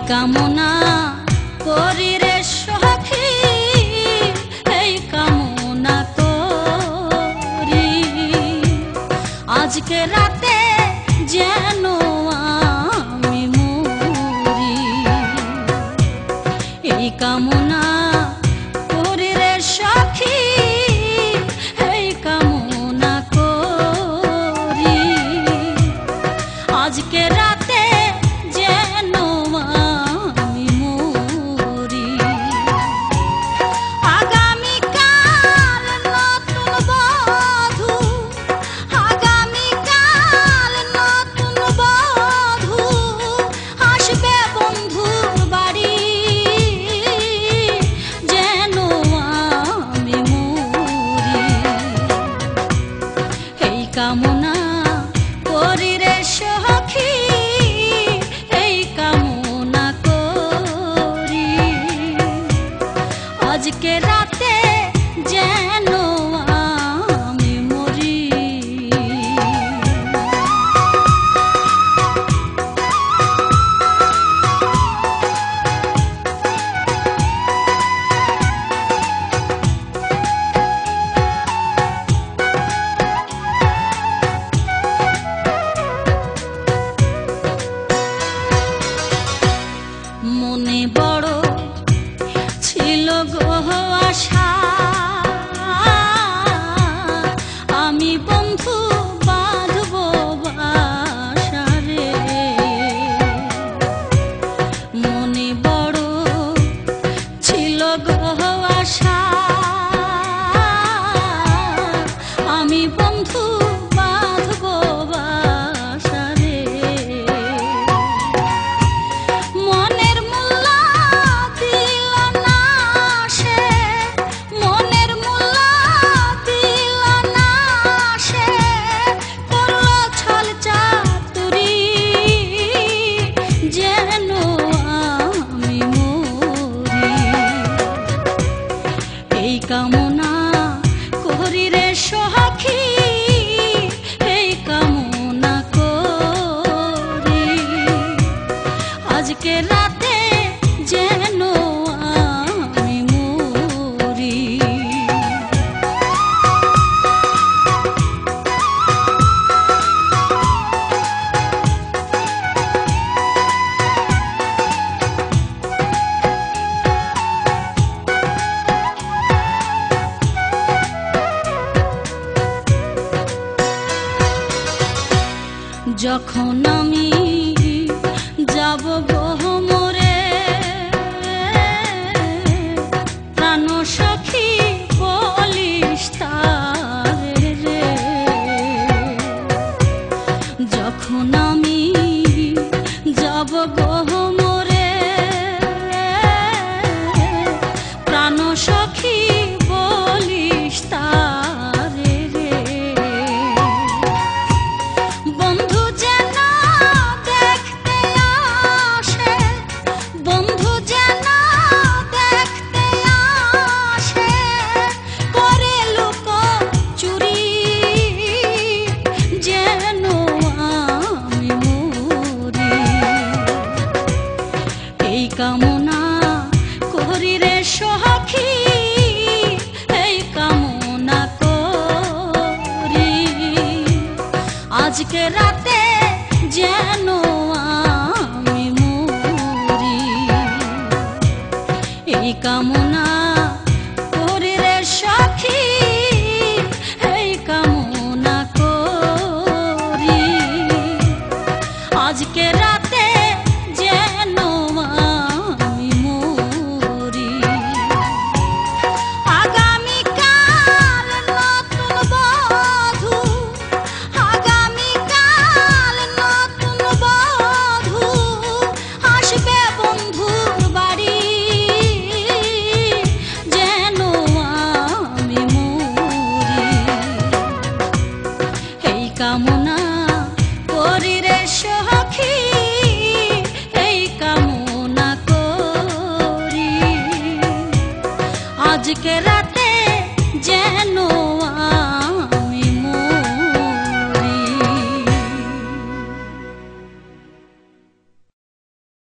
কামনা করি রে সখী, এই কামনা করি আজকে রাতে যেন আমি মরি। এই কামনা করি রে সখী, এই কামনা করি আজকে রাতে যেন আমি মরি। আগামীকাল নতুন বধূ, আগামীকাল নতুন বধূ আসবে বন্ধুর বাড়ি, যেন আমি মরি। এই কামনা করি রে সখী, এই কামনা করি আজকে রাতে যেন আমি মরি। মনে বড় ছিল গো আশা, আমি বন্ধু বাঁধব বাসা রে। মনে বড় ছিল গো আশা, আমি বন্ধু বাঁধব বাসা রে। মনের মূল্য দিল না সে, মনের মূল্য দিল না সে, করল ছল চাতুরি যেন আমি মরি। এই কামনা করি রে সখী, এই কামনা করি আজকে রাতে যেন আমি মরি। যখন আমি যাব গহমরে, প্রাণ সখী বলিস তারে রে। যখন আমি যাব গহমরে, প্রাণ সখী বলিস তারে রে। বন্ধু যেন দেখতে আসে, বন্ধু যেন দেখতে আসে, করে লুকোচুরি যেন আমি মরি। এই কামনা করি রে সখী, এই কামনা করি আজকে রাতে যেন আমি মরি। এই কামনা করি রে সখী, এই কামনা করি আজকে রাতে যেন আমি মরি। আগামীকাল নতুন বধূ, আগামীকাল নতুন বধূ আসবে বন্ধুর বাড়ি, যেন আমি মরি। এই কামনা করি রে সখী, এই কামনা করি আজকে রাতে যেন